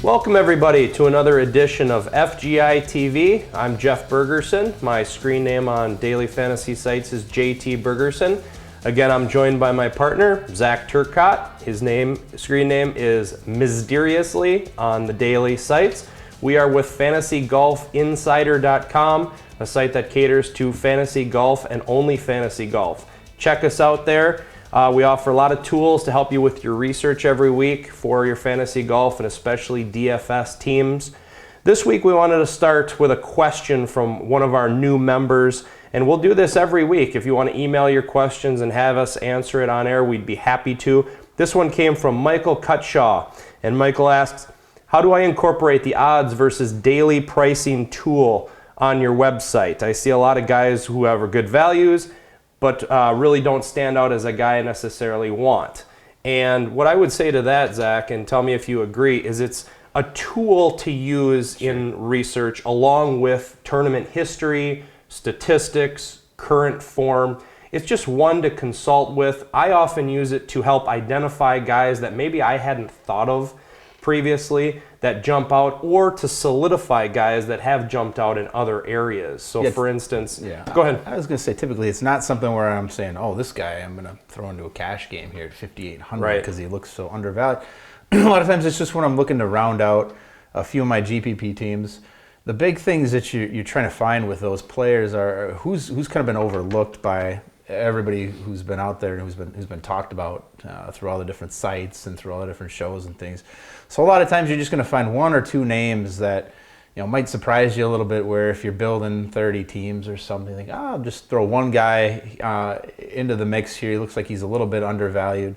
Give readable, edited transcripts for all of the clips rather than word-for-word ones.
Welcome everybody to another edition of FGI TV. I'm Jeff Bergerson. My screen name on daily fantasy sites is JT Bergerson. Again, I'm joined by my partner, Zach Turcotte. His screen name is Mysteriously on the daily sites. We are with FantasyGolfInsider.com, a site that caters to fantasy golf and only fantasy golf. Check us out there. We offer a lot of tools to help you with your research every week for your fantasy golf and especially DFS teams. This week we wanted to start with a question from one of our new members, and we'll do this every week. If you want to email your questions and have us answer it on air, we'd be happy to. This one came from Michael Cutshaw, and Michael asks, how do I incorporate the odds versus daily pricing tool on your website? I see a lot of guys who have good values, but really don't stand out as a guy I necessarily want. And what I would say to that, Zach, and tell me if you agree, is it's a tool to use in research along with tournament history, statistics, current form. It's just one to consult with. I often use it to help identify guys that maybe I hadn't thought of previously that jump out, or to solidify guys that have jumped out in other areas. So for instance, go ahead. I was going to say, typically it's not something where I'm saying, oh, this guy I'm going to throw into a cash game here at 5,800 because he looks so undervalued. A lot of times it's just when I'm looking to round out a few of my GPP teams. The big things that you're trying to find with those players are who's kind of been overlooked by everybody who's been out there and who's been talked about through all the different sites and through all the different shows and things. So a lot of times you're just going to find one or two names that might surprise you a little bit, where if you're building 30 teams or something, think, I'll just throw one guy into the mix here. He looks like he's a little bit undervalued,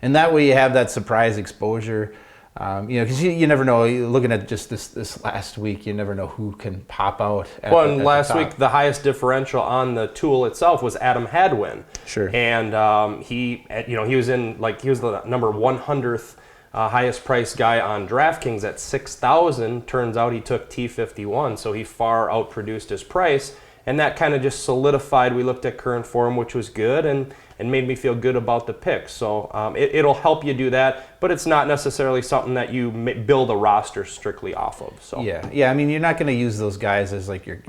and that way you have that surprise exposure. Because you never know. Looking at just this last week, you never know who can pop out. Last week, the highest differential on the tool itself was Adam Hadwin. Sure. And he was the number 100th highest priced guy on DraftKings at 6,000. Turns out he took T51, so he far outproduced his price, and that kind of just solidified. We looked at current form, which was good, and made me feel good about the pick. So it'll help you do that, but it's not necessarily something that you build a roster strictly off of. So yeah. I mean, you're not going to use those guys as like your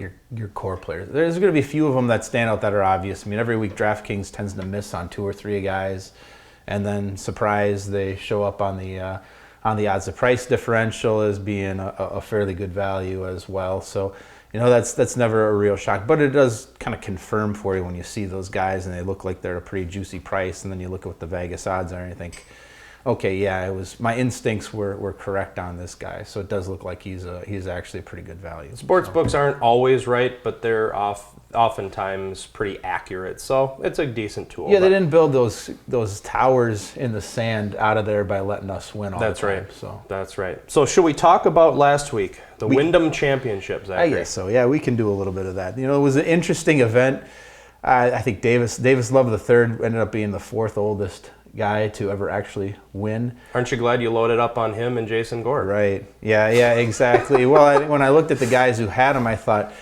core players. There's going to be a few of them that stand out that are obvious. I mean, every week DraftKings tends to miss on two or three guys, and then surprise, they show up on the odds. The price differential as being a fairly good value as well. So that's never a real shock, but it does kind of confirm for you when you see those guys and they look like they're a pretty juicy price, and then you look at what the Vegas odds are and you think, okay, yeah, my instincts were correct on this guy. So it does look like he's actually a pretty good value. Sports books aren't always right, but they're oftentimes pretty accurate. So it's a decent tool. Yeah, they didn't build those towers in the sand out of there by letting us win all the time. Right. So that's right. So should we talk about last week, the Wyndham Championship, Zachary? I guess so. Yeah, we can do a little bit of that. It was an interesting event. I think Davis Love III ended up being the fourth oldest guy to ever actually win. Aren't you glad you loaded up on him and Jason Gore? Right. Yeah, exactly. Well, when I looked at the guys who had him, I thought,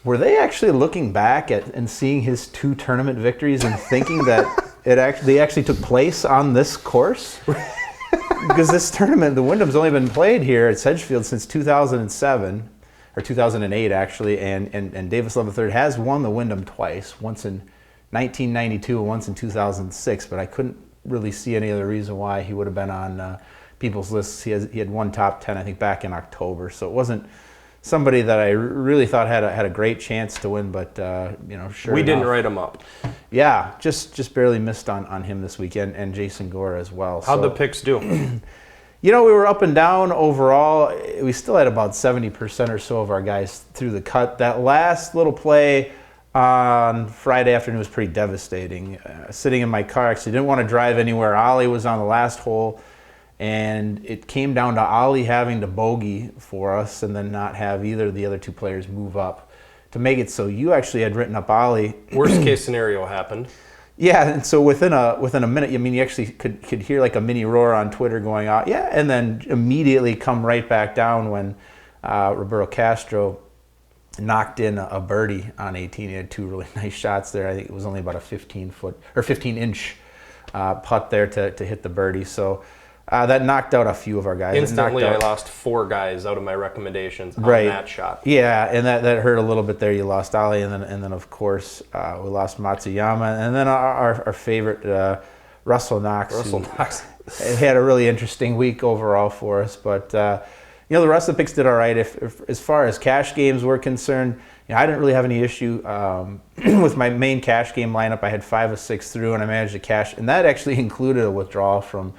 were they actually looking back at and seeing his two tournament victories and thinking that they actually took place on this course? Because this tournament, the Wyndham's only been played here at Sedgefield since 2007, or 2008 actually, and Davis Love III has won the Wyndham twice, once in 1992 and once in 2006, but I couldn't really see any other reason why he would have been on people's lists. He had won top 10, I think, back in October, so it wasn't somebody that I really thought had a great chance to win, but sure we enough, didn't write him up. Yeah, just barely missed on him this weekend, and Jason Gore as well. How'd the picks do? We were up and down overall. We still had about 70% or so of our guys through the cut. That last little play on Friday afternoon was pretty devastating. Sitting in my car, actually didn't want to drive anywhere. Ollie was on the last hole, and it came down to Ollie having to bogey for us and then not have either of the other two players move up to make it so you actually had written up Ollie. Worst case scenario happened. Yeah, and so within a minute, you actually could hear like a mini roar on Twitter going out, yeah, and then immediately come right back down when Roberto Castro knocked in a birdie on 18. He had two really nice shots there. I think it was only about a 15-inch putt there to hit the birdie. So That knocked out a few of our guys. Instantly, I lost 4 guys out of my recommendations on that shot. Yeah, and that hurt a little bit there. You lost Ali, and then of course we lost Matsuyama, and then our favorite Russell Knox. Had a really interesting week overall for us, but you know, the rest of the picks did all right. If as far as cash games were concerned, you know, I didn't really have any issue with my main cash game lineup. I had 5 of 6 through, and I managed to cash, and that actually included a withdrawal from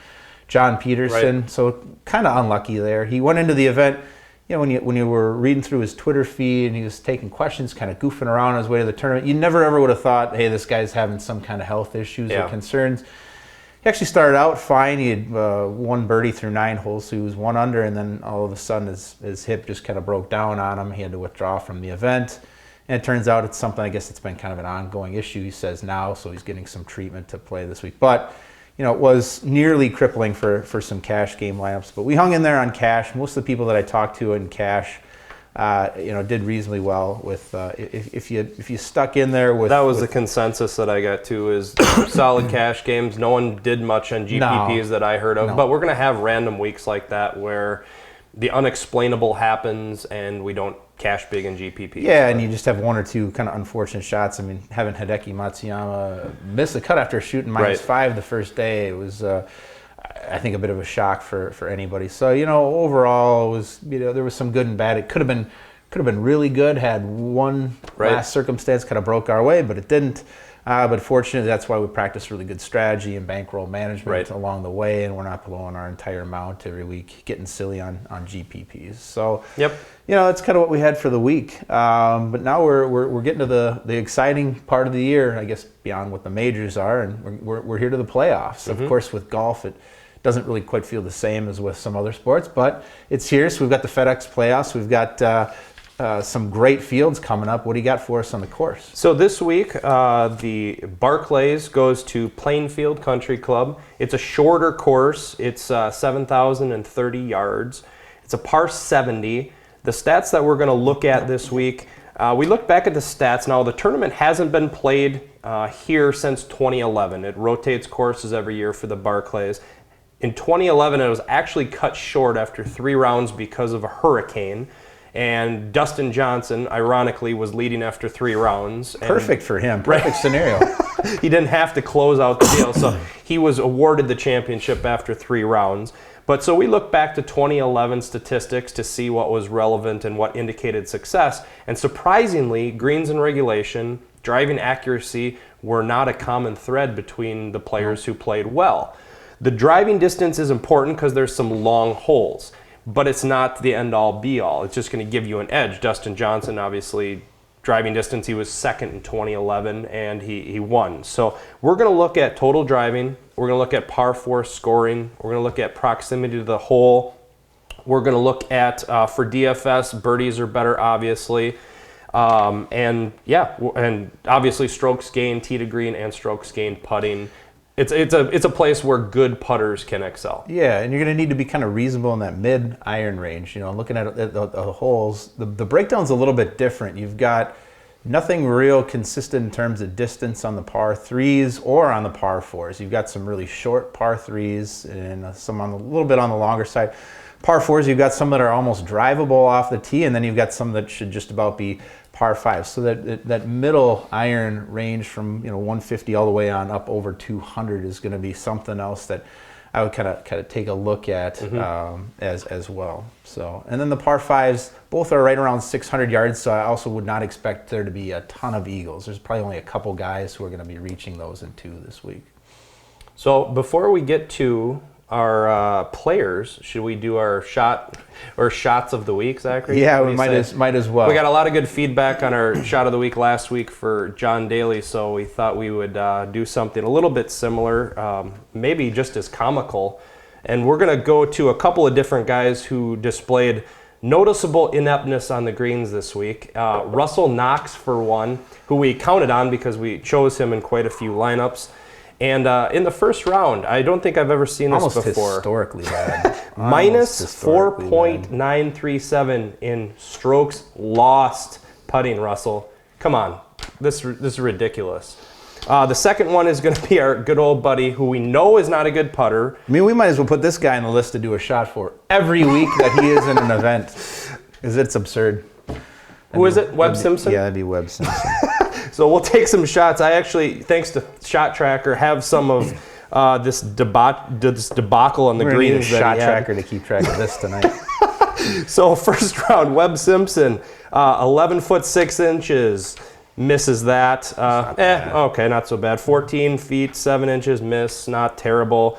John Peterson. Right. So kind of unlucky there. He went into the event, you know, when you were reading through his Twitter feed and he was taking questions, kind of goofing around on his way to the tournament, you never ever would have thought, hey, this guy's having some kind of health issues or concerns. He actually started out fine. He had 1 birdie through 9 holes, so he was 1 under, and then all of a sudden his hip just kind of broke down on him. He had to withdraw from the event. And it turns out it's something, I guess it's been kind of an ongoing issue, he says now, so he's getting some treatment to play this week. But you know, it was nearly crippling for some cash game lineups, but we hung in there on cash. Most of the people that I talked to in cash, you know, did reasonably well with if you stuck in there with. That was the consensus that I got too, is solid cash games. No one did much on GPPs that I heard of, but we're gonna have random weeks like that where the unexplainable happens and we don't cash big in GPP. Yeah, and you just have 1 or 2 kind of unfortunate shots. I mean, having Hideki Matsuyama miss the cut after shooting -5 the first day, it was, I think, a bit of a shock for anybody. So, you know, overall, it was, you know, there was some good and bad. It could have been really good had one last circumstance kind of broke our way, but it didn't. But fortunately, that's why we practice really good strategy and bankroll management along the way, and we're not blowing our entire amount every week, getting silly on GPPs. So, you know, that's kind of what we had for the week. But now we're getting to the exciting part of the year, I guess, beyond what the majors are, and we're here to the playoffs. Of course, with golf, it doesn't really quite feel the same as with some other sports, but it's here. So we've got the FedEx playoffs. We've got some great fields coming up. What do you got for us on the course? So this week, the Barclays goes to Plainfield Country Club. It's a shorter course. It's 7,030 yards. It's a par 70. The stats that we're going to look at this week, we look back at the stats. Now, the tournament hasn't been played here since 2011. It rotates courses every year for the Barclays. In 2011, it was actually cut short after 3 rounds because of a hurricane. And Dustin Johnson, ironically, was leading after 3 rounds. Perfect for him. Perfect scenario. He didn't have to close out the deal, so he was awarded the championship after 3 rounds. But so we look back to 2011 statistics to see what was relevant and what indicated success. And surprisingly, greens and regulation, driving accuracy were not a common thread between the players who played well. The driving distance is important because there's some long holes. But it's not the end-all, be-all. It's just going to give you an edge. Dustin Johnson, obviously, driving distance, he was second in 2011, and he won. So we're going to look at total driving. We're going to look at par 4 scoring. We're going to look at proximity to the hole. We're going to look at, for DFS, birdies are better, obviously. And obviously strokes gained, tee to green, and strokes gained putting. It's a place where good putters can excel. Yeah, and you're going to need to be kind of reasonable in that mid-iron range. You know, looking at the holes, the breakdown's a little bit different. You've got nothing real consistent in terms of distance on the par 3s or on the par 4s. You've got some really short par 3s and some on a little bit on the longer side. Par 4s, you've got some that are almost drivable off the tee, and then you've got some that should just about be par 5. So that middle iron range from 150 all the way on up over 200 is going to be something else that I would kind of take a look at as well. So, and then the par 5s, both are right around 600 yards. So I also would not expect there to be a ton of eagles. There's probably only a couple guys who are going to be reaching those in 2 this week. So before we get to our players, should we do our shots of the week, Zachary? Yeah, we might as well. We got a lot of good feedback on our shot of the week last week for John Daly, so we thought we would do something a little bit similar, maybe just as comical. And we're going to go to a couple of different guys who displayed noticeable ineptness on the greens this week. Russell Knox, for one, who we counted on because we chose him in quite a few lineups. And in the first round, I don't think I've ever seen this before. Almost historically bad. Minus 4.937 in strokes lost putting, Russell. Come on. This is ridiculous. The second one is going to be our good old buddy, who we know is not a good putter. I mean, we might as well put this guy on the list to do a shot for every week that he is in an event, because it's absurd. Who is it? Webb Simpson? Yeah, that'd be Webb Simpson. So we'll take some shots. I actually, thanks to Shot Tracker, have some of this debacle on the greens. We're need a Shot Tracker to keep track of this tonight. So first round, Webb Simpson, 11 foot 6 inches. Misses that. Okay, not so bad. 14 feet, 7 inches, miss, not terrible.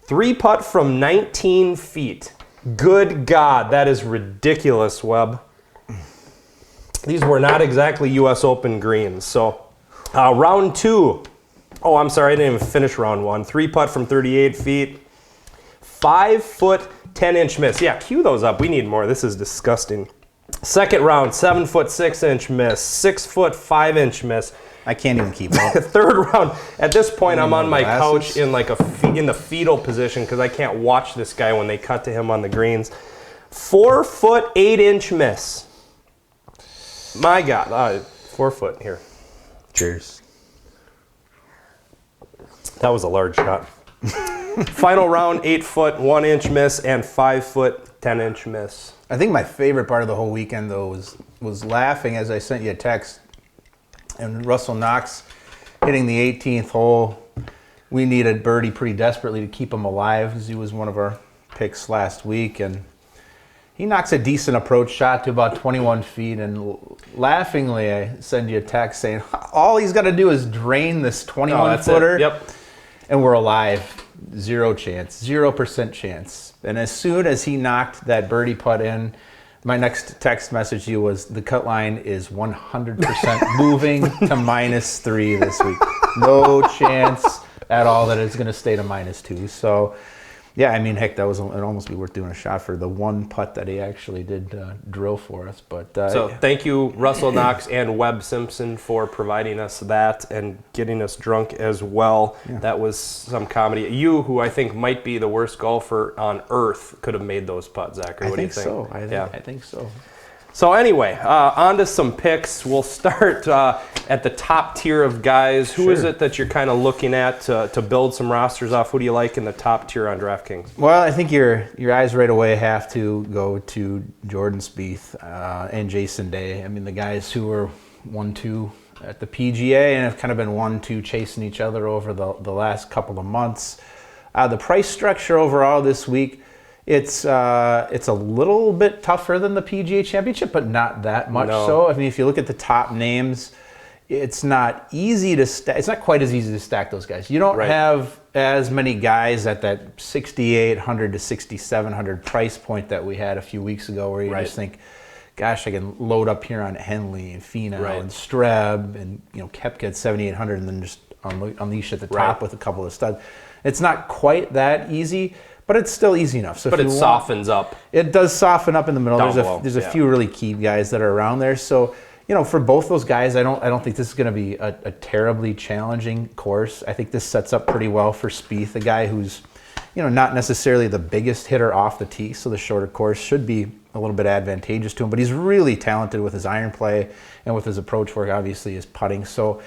3-putt from 19 feet. Good God, that is ridiculous, Webb. These were not exactly U.S. Open greens. So round 2. Oh, I'm sorry, I didn't even finish round 1. 3-putt from 38 feet. 5 foot, 10 inch miss. Yeah, cue those up. We need more. This is disgusting. Second round, 7 foot 6 inch miss, 6 foot 5 inch miss. I can't even keep up. Third round. At this point, I'm on my couch in like in the fetal position because I can't watch this guy when they cut to him on the greens. 4 foot 8 inch miss. My God, 4 foot here. Cheers. That was a large shot. Final round, 8 foot 1 inch miss and 5 foot 10 inch miss. I think my favorite part of the whole weekend, though, was laughing as I sent you a text. And Russell Knox hitting the 18th hole. We needed birdie pretty desperately to keep him alive, as he was one of our picks last week. And he knocks a decent approach shot to about 21 feet. And laughingly, I send you a text saying, all he's got to do is drain this 21-footer. Yep. And we're alive. 0 chance, 0% chance. And as soon as he knocked that birdie putt in, my next text message to you was, the cut line is 100% moving to -3 this week. No chance at all that it's going to stay to -2. So, yeah, I mean, heck, it'd almost be worth doing a shot for the one putt that he actually did drill for us. But so thank you, Russell Knox and Webb Simpson, for providing us that and getting us drunk as well. Yeah. That was some comedy. You, who I think might be the worst golfer on earth, could have made those putts, Zachary. What do you think? I think so. So anyway, on to some picks. We'll start at the top tier of guys. Who is it that you're kind of looking at to build some rosters off? Who do you like in the top tier on DraftKings? Well, I think your eyes right away have to go to Jordan Spieth and Jason Day. I mean, the guys who were 1-2 at the PGA and have kind of been 1-2 chasing each other over the last couple of months. The price structure overall this week, it's a little bit tougher than the PGA Championship, but not that much so. I mean, if you look at the top names, it's not easy to it's not quite as easy to stack those guys. You don't have as many guys at that $6,800 to $6,700 price point that we had a few weeks ago, where you just think, gosh, I can load up here on Henley and Finau and Streb and Koepka at $7,800 and then just unleash at the top with a couple of studs. It's not quite that easy, but it's still easy enough. So but it softens up. It does soften up in the middle. There's a few really key guys that are around there. So, for both those guys, I don't think this is going to be a terribly challenging course. I think this sets up pretty well for Spieth, a guy who's, not necessarily the biggest hitter off the tee. So the shorter course should be a little bit advantageous to him. But he's really talented with his iron play and with his approach work, obviously, his putting. So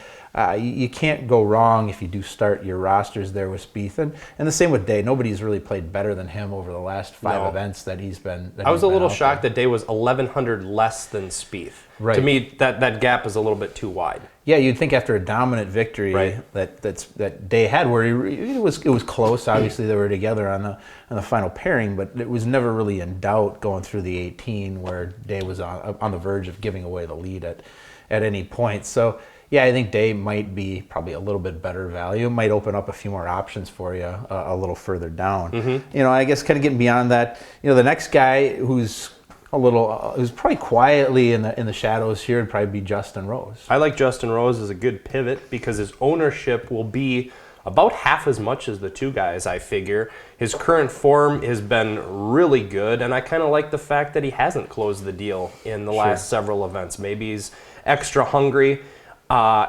you can't go wrong if you do start your rosters there with Spieth. And the same with Day. Nobody's really played better than him over the last 5 events that he's been. I was a little shocked that Day was 1,100 less than Spieth. Right. To me, that gap is a little bit too wide. Yeah, you'd think after a dominant victory that Day had, where it was close. Obviously, they were together on the final pairing, but it was never really in doubt going through the 18, where Day was on the verge of giving away the lead at any point. So, yeah, I think Day might be probably a little bit better value. Might open up a few more options for you a little further down. Mm-hmm. I guess kind of getting beyond that, the next guy who's who's probably quietly in the shadows here would probably be Justin Rose. I like Justin Rose as a good pivot because his ownership will be about half as much as the two guys, I figure. His current form has been really good, and I kind of like the fact that he hasn't closed the deal in the last several events. Maybe he's extra hungry.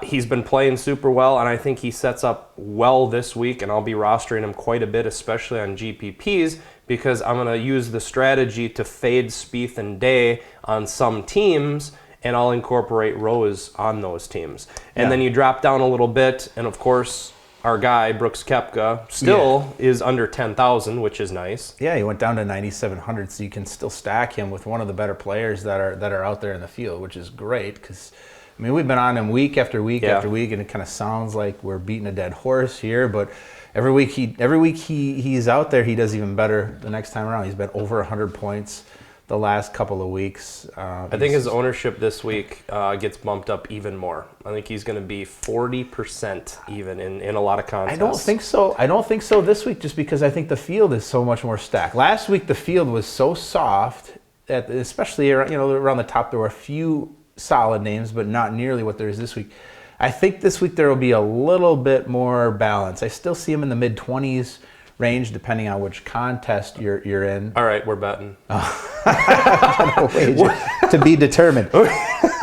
He's been playing super well, and I think he sets up well this week, and I'll be rostering him quite a bit, especially on GPPs, because I'm going to use the strategy to fade Spieth and Day on some teams and I'll incorporate Rose on those teams. And Yeah. then you drop down a little bit, and of course, our guy, Brooks Koepka, still is under 10,000, which is nice. Yeah, he went down to 9,700, so you can still stack him with one of the better players that are out there in the field, which is great because, I mean, we've been on him week after week after week, and it kind of sounds like we're beating a dead horse here, but every week he's out there, he does even better the next time around. He's been over 100 points the last couple of weeks. I think his ownership this week gets bumped up even more. I think he's going to be 40% even in a lot of contests. I don't think so. I don't think so this week, just because I think the field is so much more stacked. Last week the field was so soft, especially around the top. There were a few solid names, but not nearly what there is this week. I think this week there will be a little bit more balance. I still see him in the mid-20s range, depending on which contest you're in. All right, we're betting. To be determined. But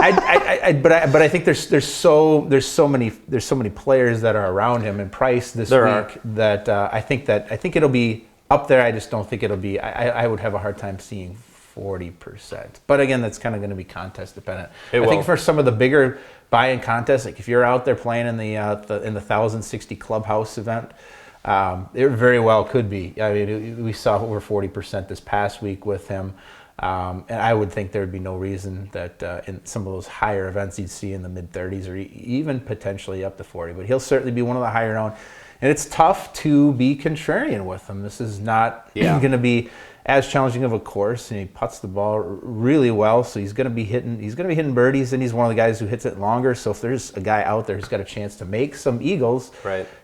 I think there's so many players that are around him and Price this week that I think it'll be up there. I just don't think it'll be. I would have a hard time seeing 40%. But again, that's kind of going to be contest dependent. I think for some of the bigger buy-in contests, like if you're out there playing in the 1,060 Clubhouse event. It very well could be. I mean, we saw over 40% this past week with him, and I would think there would be no reason that in some of those higher events you'd see in the mid-30s or even potentially up to 40. But he'll certainly be one of the higher known, and it's tough to be contrarian with him. This is not going to be as challenging of a course, and he putts the ball really well, so he's going to be hitting birdies, and he's one of the guys who hits it longer. So if there's a guy out there who's got a chance to make some eagles,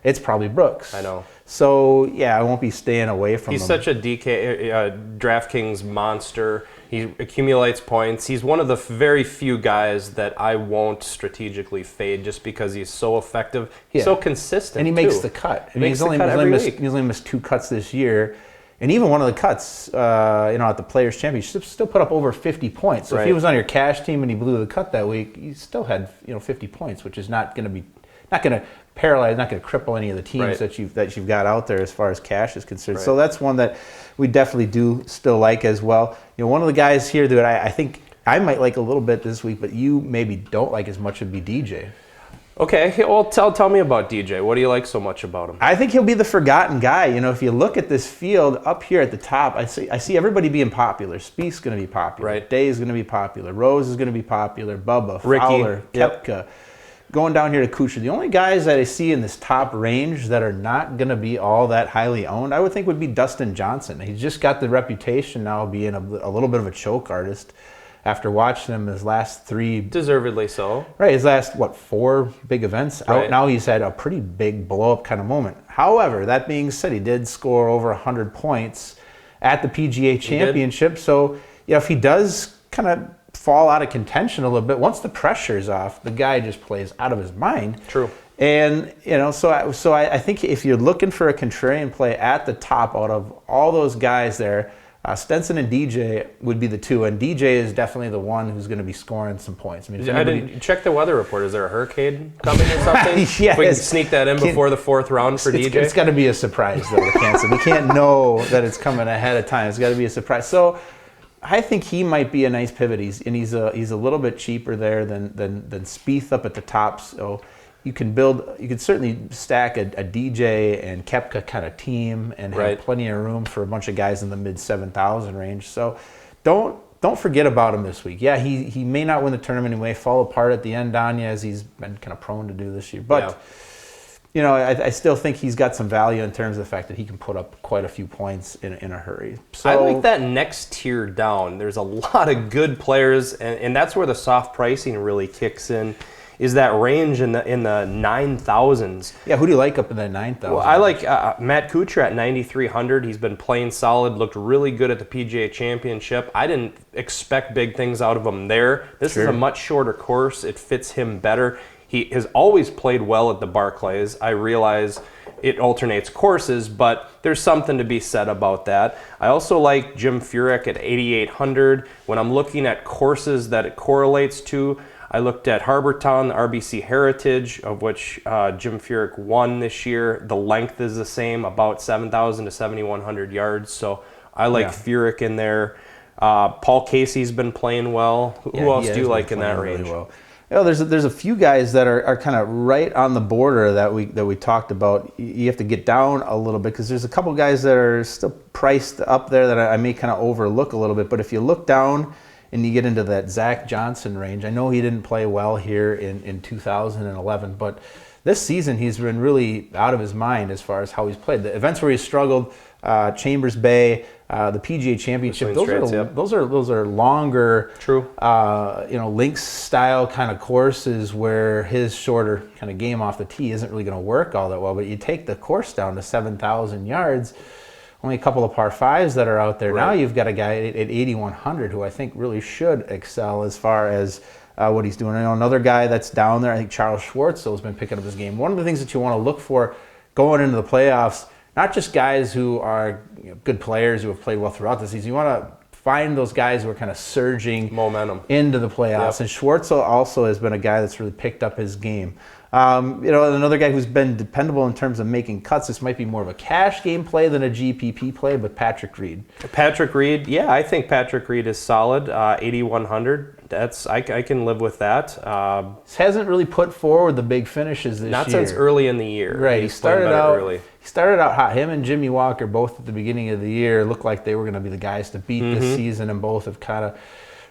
it's probably Brooks. I know. So yeah, I won't be staying away from him. He's such a DraftKings monster. He accumulates points. He's one of the very few guys that I won't strategically fade just because he's so effective. He's so consistent, and he makes the cut. I mean, he's only missed 2 cuts this year. And even one of the cuts, at the Players' Championship, still put up over 50 points. So if he was on your cash team and he blew the cut that week, he still had 50 points, which is not going to paralyze, not going to cripple any of the teams that you've got out there as far as cash is concerned. So that's one that we definitely do still like as well. One of the guys here that I think I might like a little bit this week, but you maybe don't like as much would be DJ. Okay, well, tell me about DJ. What do you like so much about him? I think he'll be the forgotten guy. If you look at this field up here at the top, I see everybody being popular. Spieth's going to be popular. Day is going to be popular. Rose is going to be popular. Bubba, Ricky, Fowler, Koepka. Going down here to Kuchar. The only guys that I see in this top range that are not going to be all that highly owned, I would think would be Dustin Johnson. He's just got the reputation now of being a little bit of a choke artist. After watching him his last 3... Deservedly so. Right, his last, 4 big events out. Now he's had a pretty big blow-up kind of moment. However, that being said, he did score over 100 points at the PGA Championship. So, if he does kind of fall out of contention a little bit, once the pressure's off, the guy just plays out of his mind. True. And, so I think if you're looking for a contrarian play at the top out of all those guys there, Stenson and DJ would be the two, and DJ is definitely the one who's going to be scoring some points. I mean, I didn't check the weather report. Is there a hurricane coming or something? If we can sneak that in before the 4th round for DJ. It's got to be a surprise, though. We can't know that it's coming ahead of time. It's got to be a surprise. So I think he might be a nice pivot. He's a little bit cheaper there than Spieth up at the top. So you could certainly stack a DJ and Koepka kind of team and have plenty of room for a bunch of guys in the mid 7,000 range. So don't forget about him this week. Yeah, he may not win the tournament. He may fall apart at the end on you, as he's been kind of prone to do this year. But I still think he's got some value in terms of the fact that he can put up quite a few points in a hurry. So I like that next tier down. There's a lot of good players, and that's where the soft pricing really kicks in. Is that range in the 9,000s? Yeah, who do you like up in that 9,000? Well, I like Matt Kuchar at 9,300. He's been playing solid, looked really good at the PGA Championship. I didn't expect big things out of him there. This is a much shorter course. It fits him better. He has always played well at the Barclays. I realize it alternates courses, but there's something to be said about that. I also like Jim Furyk at 8,800. When I'm looking at courses that it correlates to, I looked at Harbortown, the RBC Heritage, of which Jim Furyk won this year. The length is the same, about 7,000 to 7,100 yards. So I like Furyk in there. Paul Casey's been playing well. Who else do you like in that range? Really well. You know, there's a few guys that are kind of right on the border that we talked about. You have to get down a little bit because there's a couple guys that are still priced up there that I may kind of overlook a little bit. But if you look down and you get into that Zach Johnson range, I know he didn't play well here in 2011, but this season he's been really out of his mind as far as how he's played. The events where he's struggled, Chambers Bay, the PGA Championship, those are longer, true, links style kind of courses where his shorter kind of game off the tee isn't really going to work all that well. But you take the course down to 7,000 yards, only a couple of par fives that are out there. Right. Now you've got a guy at 8,100 who I think really should excel as far as what he's doing. I know another guy that's down there, I think Charles Schwartzel has been picking up his game. One of the things that you want to look for going into the playoffs, not just guys who are good players who have played well throughout the season. You want to find those guys who are kind of surging momentum into the playoffs. Yep. And Schwartzel also has been a guy that's really picked up his game. Another guy who's been dependable in terms of making cuts. This might be more of a cash game play than a GPP play, but Patrick Reed. Patrick Reed, yeah, I think Patrick Reed is solid. 8,100. I can live with that. Hasn't really put forward the big finishes this year. Not since early in the year. Right. He started out hot. Him and Jimmy Walker, both at the beginning of the year, looked like they were going to be the guys to beat this season, and both have kind of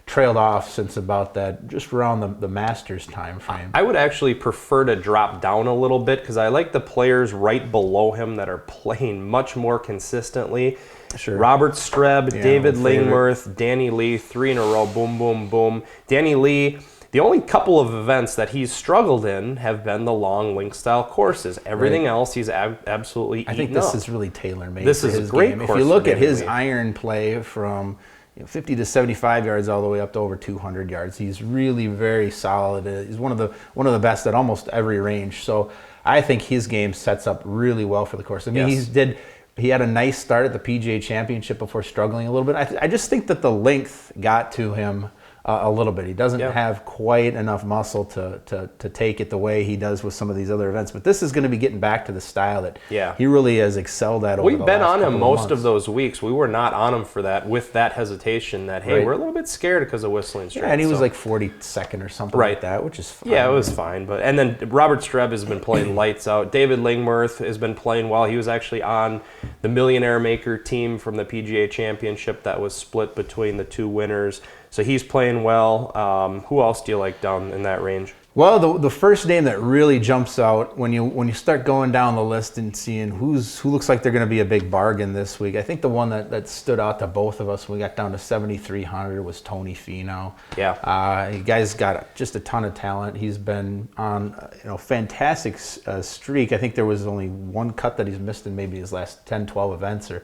trailed off since about that, just around the Masters time frame. I would actually prefer to drop down a little bit because I like the players right below him that are playing much more consistently. Sure. Robert Streb, David Lingmerth, Danny Lee, 3 in a row, boom, boom, boom. Danny Lee, the only couple of events that he's struggled in have been the long link-style courses. Everything else, he's absolutely eaten I think this is really tailor-made. This for is his a great game. course. If you look at his iron play from 50 to 75 yards all the way up to over 200 yards, he's really very solid. He's one of the best at almost every range. So I think his game sets up really well for the course. I mean, he had a nice start at the PGA Championship before struggling a little bit. I just think that the length got to him a little bit. He doesn't have quite enough muscle to take it the way he does with some of these other events. But this is going to be getting back to the style that he really has excelled at over the last We've been on him most months. Of those weeks. We were not on him for that, with that hesitation that, hey, we're a little bit scared because of Whistling Straits. Yeah, and he was like 42nd or something like that, which is fine. Yeah, it was fine. And then Robert Streb has been playing lights out. David Lingmerth has been playing well. He was actually on the Millionaire Maker team from the PGA Championship that was split between the two winners. So he's playing well. Who else do you like down in that range? Well, the first name that really jumps out when you start going down the list and seeing who looks like they're going to be a big bargain this week, I think the one that stood out to both of us when we got down to 7,300 was Tony Finau. Yeah, the guy's got just a ton of talent. He's been on fantastic streak. I think there was only one cut that he's missed in maybe his last 10, 12 events or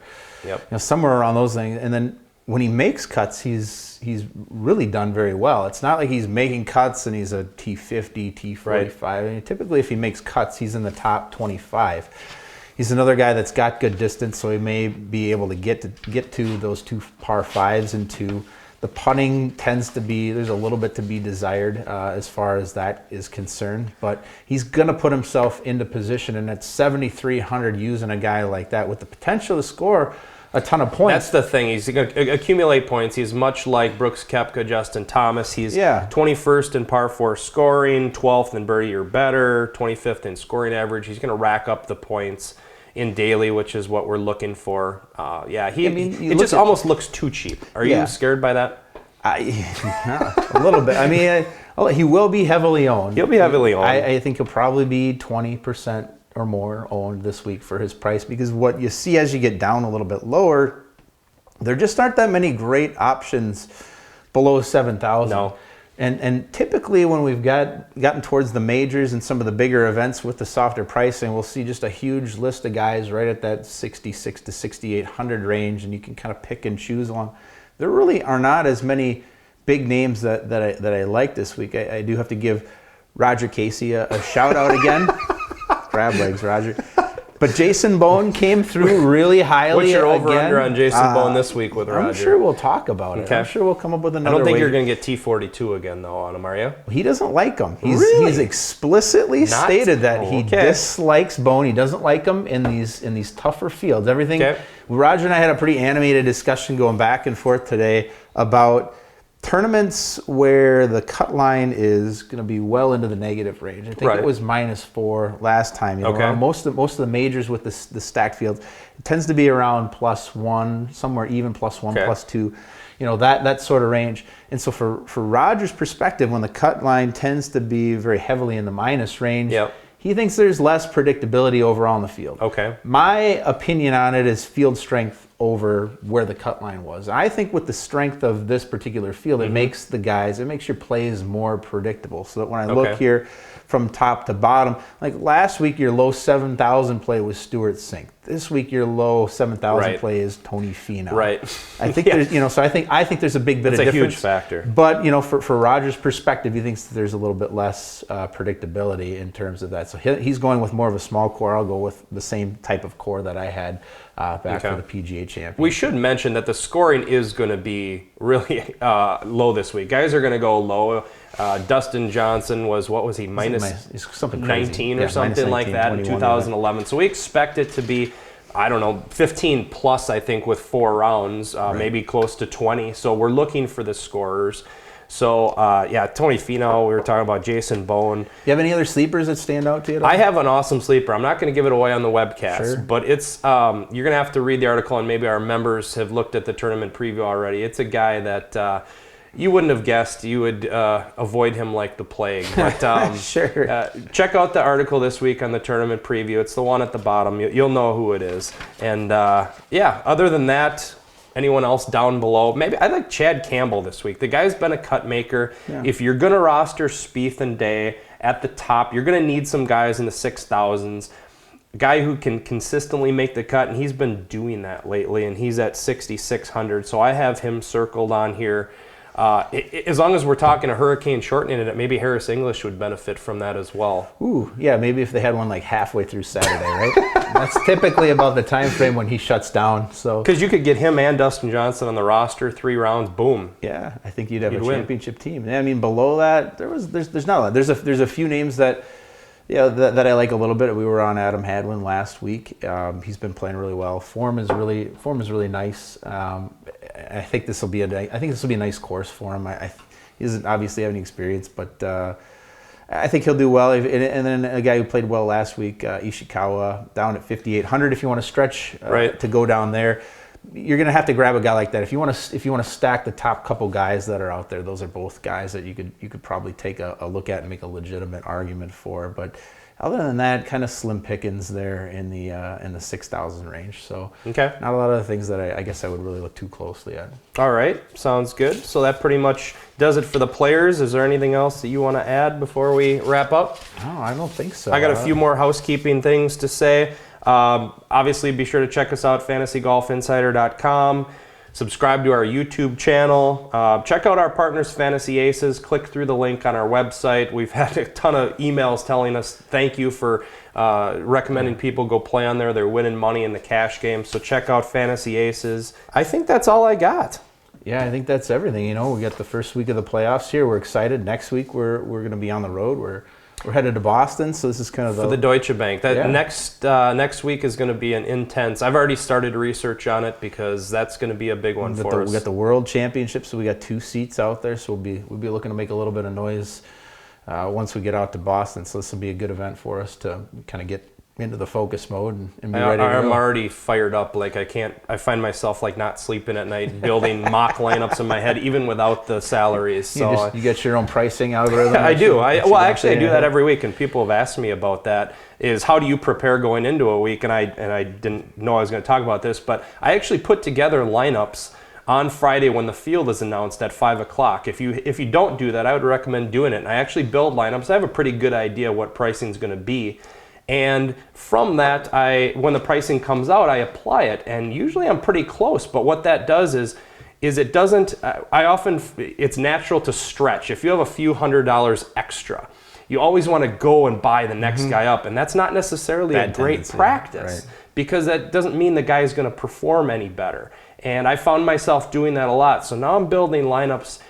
somewhere around those things. And then when he makes cuts, he's really done very well. It's not like he's making cuts and he's a T50, T45. I mean, typically, if he makes cuts, he's in the top 25. He's another guy that's got good distance, so he may be able to get to those 2 par 5s and 2. The putting tends to be, there's a little bit to be desired as far as that is concerned, but he's going to put himself into position, and at 7,300 using a guy like that with the potential to score a ton of points. That's the thing. He's going to accumulate points. He's much like Brooks Koepka, Justin Thomas. He's 21st in par 4 scoring, 12th in birdie or better, 25th in scoring average. He's going to rack up the points in daily, which is what we're looking for. It just almost looks too cheap. Are you scared by that? A little bit. I mean, he will be heavily owned. He'll be heavily owned. I think he'll probably be 20% or more owned this week for his price, because what you see as you get down a little bit lower, there just aren't that many great options below 7,000. No. And typically when we've gotten towards the majors and some of the bigger events with the softer pricing, we'll see just a huge list of guys right at that 66 to 6,800 range, and you can kind of pick and choose along. There really are not as many big names that I like this week. I do have to give Roger Casey a shout out again. Crab legs, Roger. But Jason Bone came through really highly. What's your again. over-under on Jason Bone this week with Roger? I'm sure we'll talk about it. I'm sure we'll come up with another I don't think way. you're going to get T42 again, though, on him, are you? He doesn't like him. Really? He's explicitly stated that he dislikes Bone. He doesn't like him in these tougher fields. Everything. Okay. Roger and I had a pretty animated discussion going back and forth today about tournaments where the cut line is going to be well into the negative range. I think it was -4 last time. You know, most of the majors with the stacked fields, it tends to be around +1, somewhere even +1, +2. You know, that sort of range. And so for Roger's perspective, when the cut line tends to be very heavily in the minus range, he thinks there's less predictability overall in the field. Okay. My opinion on it is field strength over where the cut line was. I think with the strength of this particular field, it makes your plays more predictable. So that when I look here from top to bottom, like last week your low 7,000 play was Stuart Sink. This week your low 7,000 play is Tony Finau. Right. I think there's, you know, so I think there's a big bit of difference. It's a huge factor. But, you know, for Roger's perspective, he thinks that there's a little bit less predictability in terms of that. So he's going with more of a small core. I'll go with the same type of core that I had back for the PGA Championship. We should mention that the scoring is going to be really low this week. Guys are going to go low. Dustin Johnson was, what was he, minus something 19 or something like that in 2011. So we expect it to be, I don't know, 15 plus, I think, with 4 rounds, maybe close to 20. So we're looking for the scorers. So, yeah, Tony Finau, we were talking about Jason Bone. You have any other sleepers that stand out to you at all? I have an awesome sleeper. I'm not going to give it away on the webcast, but it's you're going to have to read the article, and maybe our members have looked at the tournament preview already. It's a guy that you wouldn't have guessed. You would avoid him like the plague. But check out the article this week on the tournament preview. It's the one at the bottom. You'll know who it is. And, yeah, other than that, anyone else down below? Maybe I like Chad Campbell this week. The guy's been a cut maker. Yeah. If you're going to roster Spieth and Day at the top, you're going to need some guys in the 6,000s. A guy who can consistently make the cut, and he's been doing that lately, and he's at 6,600. So I have him circled on here. As long as we're talking a hurricane shortening it, maybe Harris English would benefit from that as well. Ooh, yeah, maybe if they had one like halfway through Saturday, right? That's typically about the time frame when he shuts down. So because you could get him and Dustin Johnson on the roster, 3 rounds, boom. Yeah, I think you'd have a championship team. I mean, below that, there's not a lot. There's a few names that that I like a little bit. We were on Adam Hadwin last week. He's been playing really well. Form is really nice. I think this will be a nice course for him. He doesn't obviously have any experience, but I think he'll do well. And then a guy who played well last week, Ishikawa, down at 5,800. If you want to stretch to go down there, you're going to have to grab a guy like that. If you want to stack the top couple guys that are out there, those are both guys that you could probably take a look at and make a legitimate argument for. But other than that, kind of slim pickings there in the 6,000 range. So not a lot of things that I guess I would really look too closely at. All right, sounds good. So that pretty much does it for the players. Is there anything else that you want to add before we wrap up? No, I don't think so. I got a few more housekeeping things to say. Obviously, be sure to check us out, fantasygolfinsider.com. Subscribe to our YouTube channel. Check out our partners, Fantasy Aces. Click through the link on our website. We've had a ton of emails telling us thank you for recommending people go play on there. They're winning money in the cash game. So check out Fantasy Aces. I think that's all I got. Yeah, I think that's everything. You know, we got the first week of the playoffs here. We're excited. Next week we're going to be on the road. We're headed to Boston, so this is kind of for the Deutsche Bank. Next week is going to be an intense. I've already started research on it because that's going to be a big one for us. We got the World Championship, so we got 2 seats out there. So we'll be looking to make a little bit of noise once we get out to Boston. So this will be a good event for us to kind of get into the focus mode and be ready to go. I'm already fired up. Like I find myself like not sleeping at night, building mock lineups in my head, even without the salaries. So you get your own pricing algorithm. I do. I do that every week, and people have asked me about that. Is how do you prepare going into a week? And I didn't know I was going to talk about this, but I actually put together lineups on Friday when the field is announced at 5 o'clock. If you don't do that, I would recommend doing it. And I actually build lineups. I have a pretty good idea what pricing is going to be. And from that, when the pricing comes out, I apply it, and usually I'm pretty close. But what that does is it doesn't. It's natural to stretch. If you have a few $100s extra, you always want to go and buy the next guy up, and that's not necessarily a great practice, because that doesn't mean the guy is going to perform any better. And I found myself doing that a lot. So now I'm building lineups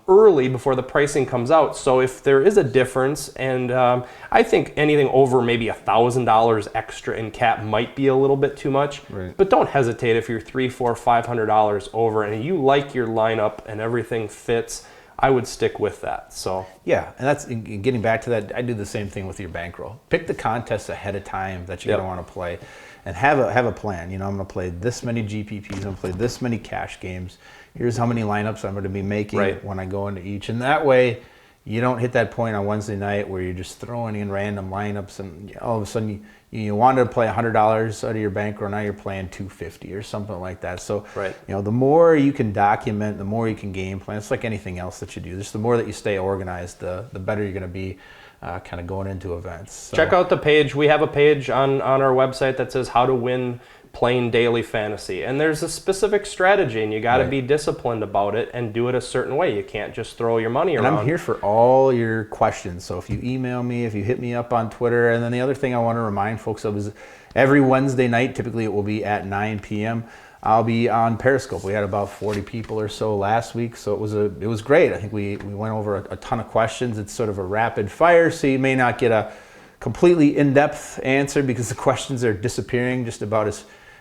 early before the pricing comes out. So if there is a difference, and I think anything over maybe $1,000 extra in cap might be a little bit too much, but don't hesitate if you're $300, $400, $500 over and you like your lineup and everything fits. I would stick with that. So yeah, and that's getting back to that. I do the same thing with your bankroll. Pick the contests ahead of time that you're going to want to play, and have a plan. You know, I'm going to play this many GPPs. I'm going to play this many cash games. Here's how many lineups I'm going to be making when I go into each, and that way you don't hit that point on Wednesday night where you're just throwing in random lineups, and all of a sudden you wanted to play $100 out of your bankroll, now you're playing $250 or something like that. So you know, the more you can document, the more you can game plan. It's like anything else that you do. Just the more that you stay organized, the better you're going to be kind of going into events. So check out the page. We have a page on our website that says how to win plain daily fantasy, and there's a specific strategy, and you got to be disciplined about it and do it a certain way. You can't just throw your money around. And I'm here for all your questions, so if you email me, if you hit me up on Twitter. And then the other thing I want to remind folks of is every Wednesday night, typically it will be at 9 p.m. I'll be on Periscope. We had about 40 people or so last week, so it was great. I think we went over a ton of questions. It's sort of a rapid fire, so you may not get a completely in-depth answer because the questions are disappearing just about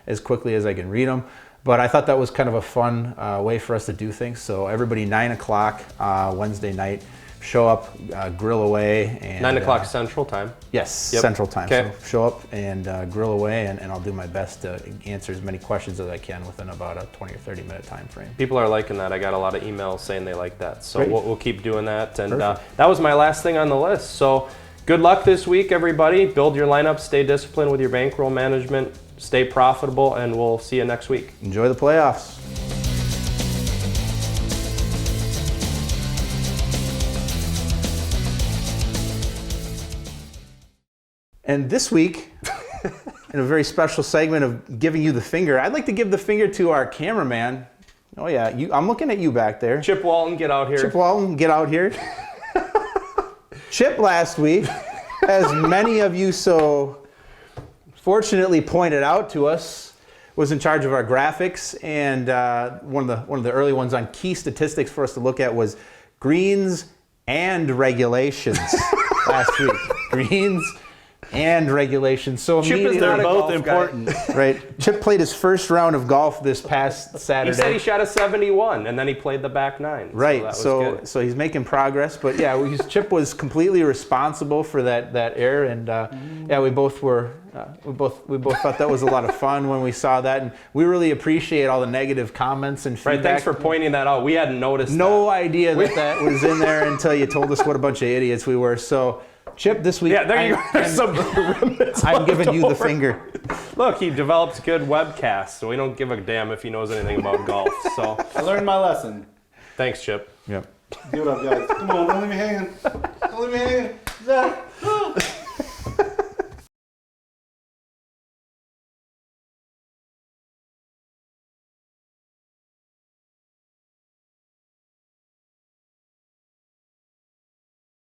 as quickly as I can read them. But I thought that was kind of a fun way for us to do things. So everybody, 9 o'clock Wednesday night, show up, grill away. And 9 o'clock Central Time? Yes, Central Time. Okay. So show up and grill away, and I'll do my best to answer as many questions as I can within about a 20 or 30 minute time frame. People are liking that. I got a lot of emails saying they like that. So we'll keep doing that. And that was my last thing on the list. So good luck this week, everybody. Build your lineup, stay disciplined with your bankroll management, stay profitable, and we'll see you next week. Enjoy the playoffs. And this week, in a very special segment of giving you the finger, I'd like to give the finger to our cameraman. Oh yeah, I'm looking at you back there. Chip Walton, get out here. Chip Walton, get out here. Chip last week, as many of you so fortunately pointed out to us, was in charge of our graphics, and one of the early ones on key statistics for us to look at was greens and regulations last week. Greens and regulations. So Chip is not both important, right? Chip played his first round of golf this past Saturday. He said he shot a 71, and then he played the back nine. Right. So he's making progress. But yeah, Chip was completely responsible for that error, and yeah, we both thought that was a lot of fun when we saw that, and we really appreciate all the negative comments and feedback. Right. Thanks for pointing that out. We hadn't noticed. No idea that was in there until you told us what a bunch of idiots we were. So, Chip, this week, there you go. There's some remnants I'm giving you the finger. Look, he develops good webcasts, so we don't give a damn if he knows anything about golf. So I learned my lesson. Thanks, Chip. Yep. Give it up, guys. Come on, don't leave me hanging. Don't leave me hanging. Zach.